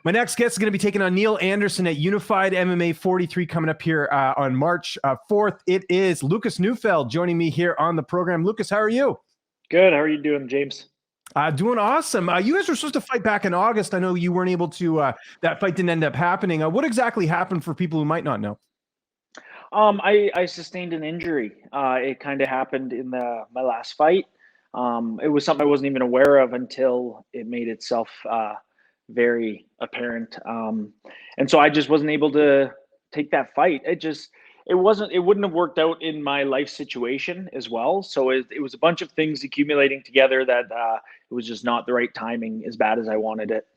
My next guest is going to be taking on Neal Anderson at Unified MMA 43 coming up here on March 4th. It is Lucas Neufeld joining me here on the program. Lucas, how are you? Good. How are you doing, James? Doing awesome. You guys were supposed to fight back in August. I know you weren't able to, that fight didn't end up happening. What exactly happened for people who might not know? I sustained an injury. It kind of happened in my last fight. It was something I wasn't even aware of until it made itself very apparent. And so I just wasn't able to take that fight. It wouldn't have worked out in my life situation as well. So it was a bunch of things accumulating together that it was just not the right timing, as bad as I wanted it.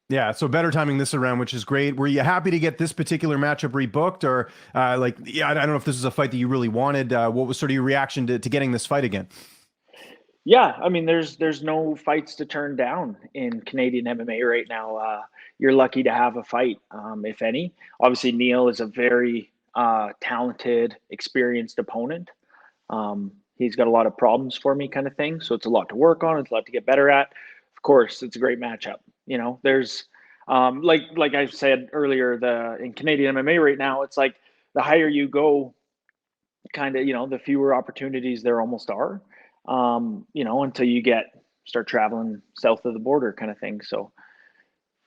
Yeah, so better timing this around, which is great. Were you happy to get this particular matchup rebooked, or I don't know if this is a fight that you really wanted. What was sort of your reaction to getting this fight again? Yeah, I mean, there's no fights to turn down in Canadian MMA right now. You're lucky to have a fight, if any. Obviously, Neal is a very talented, experienced opponent. He's got a lot of problems for me, kind of thing. So it's a lot to work on. It's a lot to get better at. Of course, it's a great matchup. You know, there's like I said earlier, in Canadian MMA right now, it's like the higher you go, kind of, the fewer opportunities there almost are. Until you start traveling south of the border, kind of thing. So,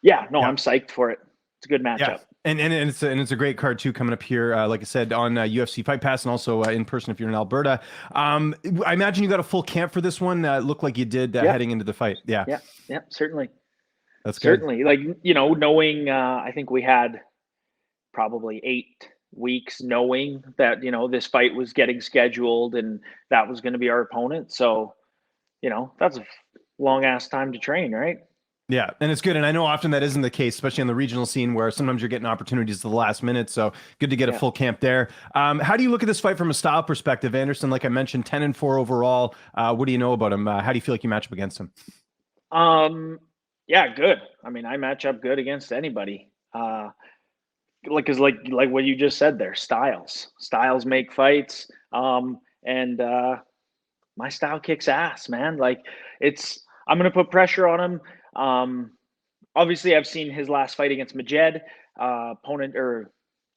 yeah, no, I'm psyched for it. It's a good matchup. Yeah. And it's a great card too coming up here, like I said, on UFC Fight Pass, and also in person if you're in Alberta. I imagine you got a full camp for this one. Looked like you did heading into the fight. Yeah, certainly. That's good. Certainly, knowing I think we had probably 8 weeks knowing that this fight was getting scheduled and that was going to be our opponent. So, that's a long ass time to train, right? Yeah, and it's good. And I know often that isn't the case, especially on the regional scene where sometimes you're getting opportunities to the last minute. So good to get a full camp there. How do you look at this fight from a style perspective? Anderson, like I mentioned, 10-4 overall. What do you know about him? How do you feel like you match up against him? Yeah, good. I mean, I match up good against anybody. Like what you just said there, styles make fights. And my style kicks ass, man. Like I'm going to put pressure on him. Obviously I've seen his last fight against Majed, opponent or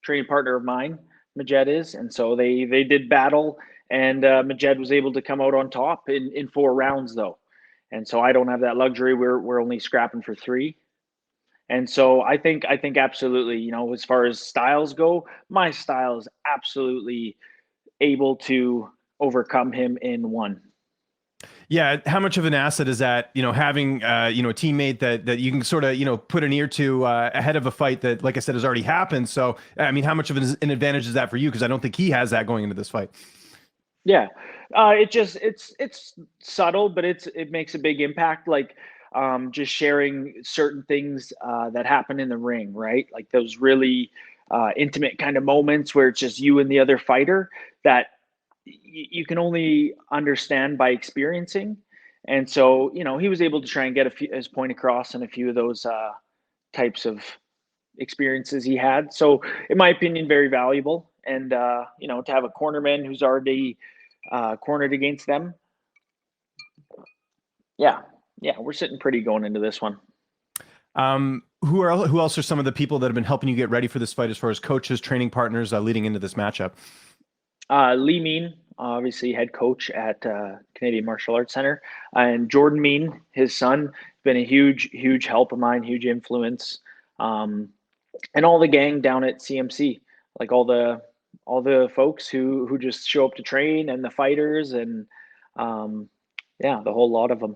training partner of mine, Majed is. And so they did battle, and Majed was able to come out on top in 4 rounds though. And so I don't have that luxury. We're only scrapping for 3. And so I think absolutely, as far as styles go, my style is absolutely able to overcome him in 1. Yeah, how much of an asset is that, having a teammate that you can sort of, put an ear to ahead of a fight that, like I said, has already happened. So, I mean, how much of an advantage is that for you? Because I don't think he has that going into this fight. Yeah, it's subtle, but it makes a big impact. Like just sharing certain things that happen in the ring, right? Like those really intimate kind of moments where it's just you and the other fighter that you can only understand by experiencing. And so, he was able to try and get his point across in a few of those types of experiences he had. So, in my opinion, very valuable. And, to have a cornerman who's already cornered against them. Yeah, we're sitting pretty going into this one. Who else are some of the people that have been helping you get ready for this fight as far as coaches, training partners leading into this matchup? Lee Mean, obviously head coach at Canadian Martial Arts Center, and Jordan Mean, his son, been a huge help of mine, huge influence, and all the gang down at CMC, like all the folks who just show up to train, and the fighters, and the whole lot of them.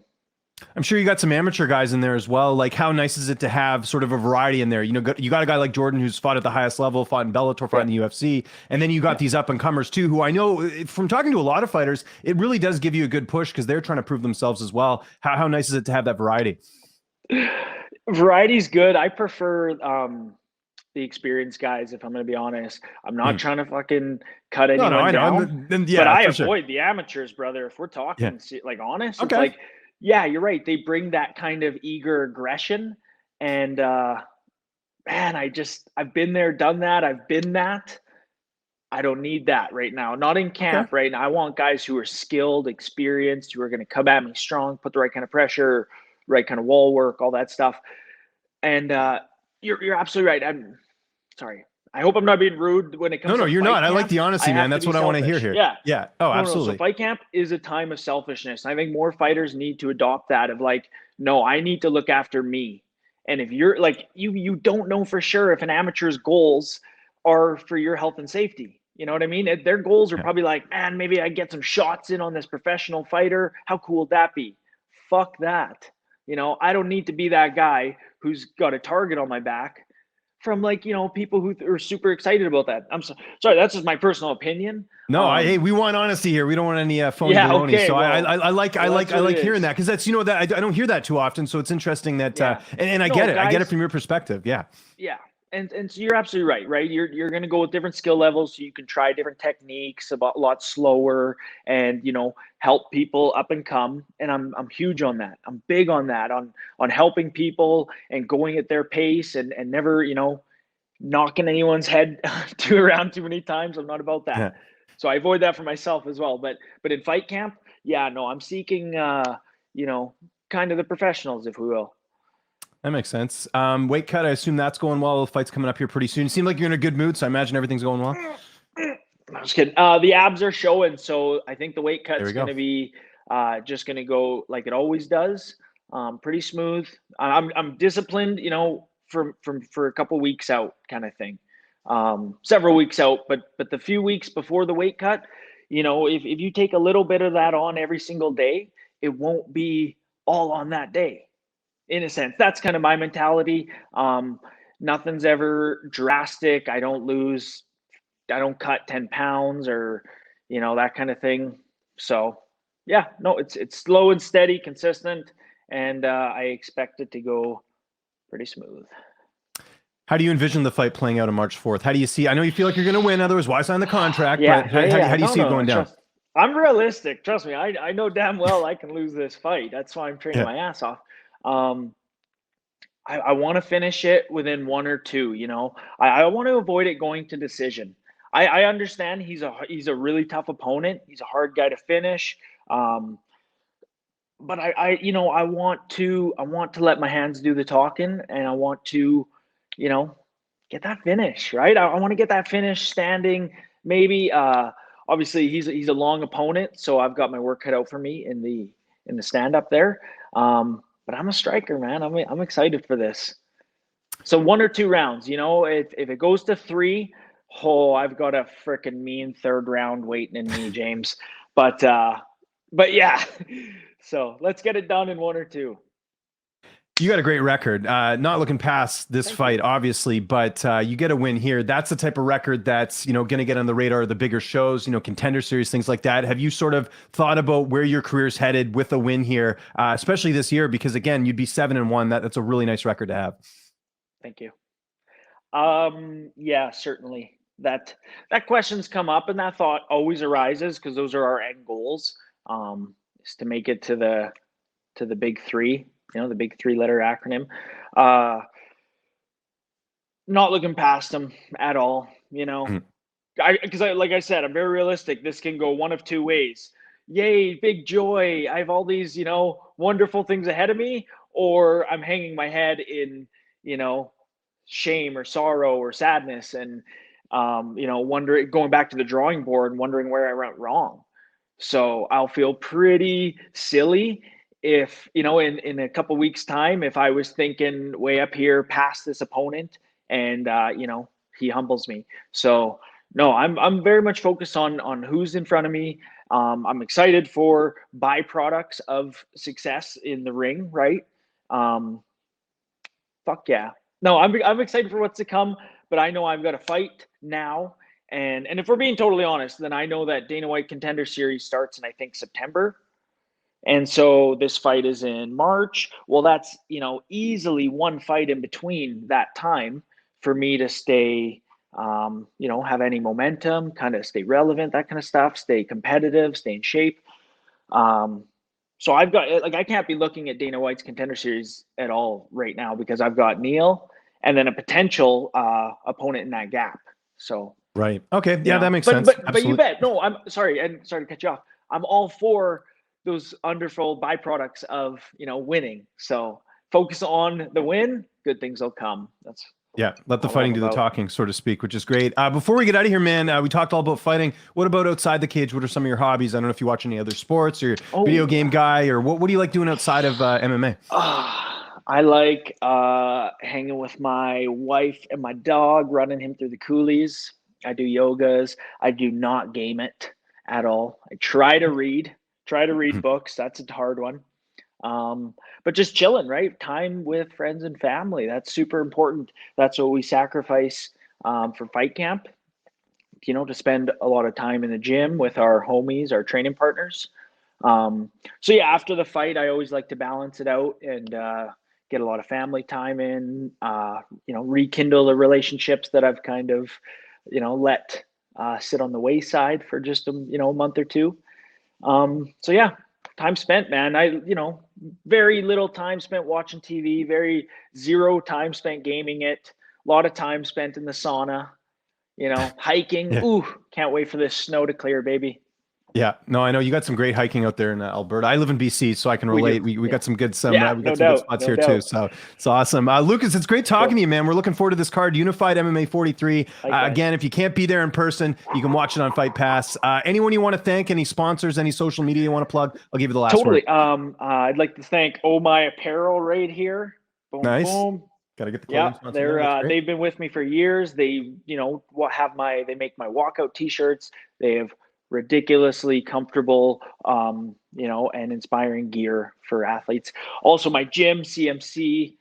I'm sure you got some amateur guys in there as well. Like, how nice is it to have sort of a variety in there? You got a guy like Jordan who's fought at the highest level, fought in Bellator, fought in the UFC, and then you got these up and comers too, who I know from talking to a lot of fighters, it really does give you a good push because they're trying to prove themselves as well. How nice is it to have that variety? Variety's good. I prefer the experienced guys, if I'm going to be honest. I'm not trying to fucking cut anyone down, but I avoid the amateurs, brother. If we're talking like honest, it's like, yeah, you're right. They bring that kind of eager aggression, and man, I've been there, done that. I've been that. I don't need that right now. Not in camp right now. I want guys who are skilled, experienced, who are going to come at me strong, put the right kind of pressure, right kind of wall work, all that stuff. And You're absolutely right. I'm sorry. I hope I'm not being rude when it comes No, to you're fight not. I like camp. the I honesty, man. have to That's be what I want to hear selfish. here. Yeah. Yeah. Oh, No. So absolutely. fight camp is a time of selfishness. I think more fighters need to adopt that of like, no, I need to look after me. And if you're like you don't know for sure if an amateur's goals are for your health and safety. You know what I mean? Their goals are Yeah. probably like, man, maybe I get some shots in on this professional fighter. How cool would that be? Fuck that. I don't need to be that guy who's got a target on my back from like, people who are super excited about that. Sorry, that's just my personal opinion. No, hey, we want honesty here. We don't want any phony Yeah, baloney. okay. So Well, I like that's what it hearing is. that because that's that I don't hear that too often. So it's interesting that Yeah. and I No, get it. I get it guys. from your perspective. Yeah. Yeah. And so you're absolutely right, right? You're going to go with different skill levels so you can try different techniques a lot slower and, help people up and come. And I'm huge on that. I'm big on that, on helping people and going at their pace and never, knocking anyone's head around too many times. I'm not about that. Yeah. So I avoid that for myself as well. But in fight camp, yeah, no, I'm seeking kind of the professionals, if we will. That makes sense. Weight cut, I assume that's going well. The fight's coming up here pretty soon. You seem like you're in a good mood, so I imagine everything's going well. I'm just kidding. The abs are showing, so I think the weight There cut's we going go. to be just going to go like it always does, pretty smooth. I'm disciplined, for a couple weeks out, kind of thing, several weeks out. But the few weeks before the weight cut, if you take a little bit of that on every single day, it won't be all on that day. In a sense, that's kind of my mentality. Nothing's ever drastic. I don't cut 10 pounds or, that kind of thing. So yeah, no, it's slow and steady, consistent. And I expect it to go pretty smooth. How do you envision the fight playing out on March 4th? How do you see? I know you feel like you're going to win, otherwise why sign the contract? Yeah, But yeah, yeah. how do you No, see it no, going down? I'm realistic. Trust me. I know damn well I can lose this fight. That's why I'm training Yeah. my ass off. Um, I want to finish it within one or two. I want to avoid it going to decision. I understand he's a really tough opponent. He's a hard guy to finish. Um, but I want to let my hands do the talking, and I want to, you know, get that finish right. I want to get that finish standing. Maybe obviously he's a long opponent, so I've got my work cut out for me in the stand up there. But I'm a striker, man. I'm excited for this. So one or two rounds, if it goes to three, oh, I've got a freaking mean third round waiting in me, James. But yeah. So let's get it done in one or two. You got a great record. Not looking past this Thank fight, you. obviously, but you get a win here. That's the type of record that's going to get on the radar of the bigger shows, Contender Series, things like that. Have you sort of thought about where your career's headed with a win here, especially this year? Because again, you'd be 7-1. That's a really nice record to have. Thank you. Yeah, certainly. That question's come up, and that thought always arises because those are our end goals. Is to make it to the big three. The big three-letter acronym. Not looking past them at all. Because like I said, I'm very realistic. This can go one of two ways. Yay, big joy! I have all these wonderful things ahead of me, or I'm hanging my head in shame or sorrow or sadness, and wondering, going back to the drawing board and wondering where I went wrong. So I'll feel pretty silly if in a couple weeks time, if I was thinking way up here past this opponent and he humbles me. So no, I'm very much focused on who's in front of me. I'm excited for byproducts of success in the ring, right? Fuck yeah. No, I'm excited for what's to come, but I know I've got to fight now. And if we're being totally honest, then I know that Dana White Contender Series starts in, I think, September. And so this fight is in March. Well, that's, easily one fight in between that time for me to stay, have any momentum, kind of stay relevant, that kind of stuff, stay competitive, stay in shape. So I've got, like, I can't be looking at Dana White's Contender Series at all right now because I've got Neal and then a potential opponent in that gap. So right. Okay. Yeah, that makes sense. but you bet. No, I'm sorry. And sorry to cut you off. I'm all for those wonderful byproducts of winning. So focus on the win, good things will come. That's Yeah, let the all I'm fighting do the about. talking, so to speak, which is great. Before we get out of here, man, we talked all about fighting. What about outside the cage? What are some of your hobbies? I don't know if you watch any other sports or you're a video Oh, game guy, or what do you like doing outside of MMA? I like hanging with my wife and my dog, running him through the coulees. I do yogas. I do not game it at all. I try to read books. That's a hard one. But just chilling, right? Time with friends and family. That's super important. That's what we sacrifice for fight camp, to spend a lot of time in the gym with our homies, our training partners. So yeah, after the fight, I always like to balance it out and get a lot of family time in. Rekindle the relationships that I've kind of, let sit on the wayside for just a month or two. So yeah, time spent, man. Very little time spent watching TV. Very zero time spent gaming it. A lot of time spent in the sauna. Hiking. Yeah. Ooh, can't wait for this snow to clear, baby. Yeah, no, I know you got some great hiking out there in Alberta. I live in BC, so I can We relate. do. We Yeah. got some good Yeah, we got no some good doubt. spots No here too. doubt. So it's awesome. Lucas, it's great talking to Cool. you, man. We're looking forward to this card, Unified MMA 43. Likewise. Again, if you can't be there in person, you can watch it on Fight Pass. Anyone you want to thank? Any sponsors? Any social media you want to plug? I'll give you the last word. Totally. I'd like to thank Oh My Apparel right here. Boom, Nice. boom. Got to get the clothing Yep, sponsor there. That's great. they've been with me for years. They, they make my walkout t-shirts. They have ridiculously comfortable, and inspiring gear for athletes. Also, my gym, CMC,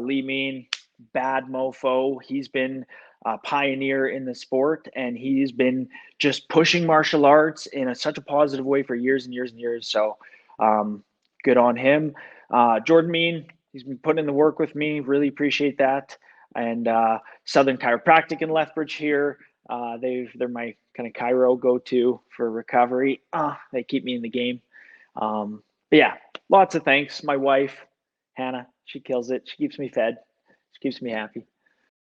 Lee Mean, bad mofo. He's been a pioneer in the sport, and he's been just pushing martial arts in such a positive way for years and years and years. So, good on him. Jordan Mean, he's been putting in the work with me. Really appreciate that. And Southern Chiropractic in Lethbridge here. They're my kind of chiro go-to for recovery. They keep me in the game. But yeah, lots of thanks. My wife, Hannah, she kills it. She keeps me fed. She keeps me happy.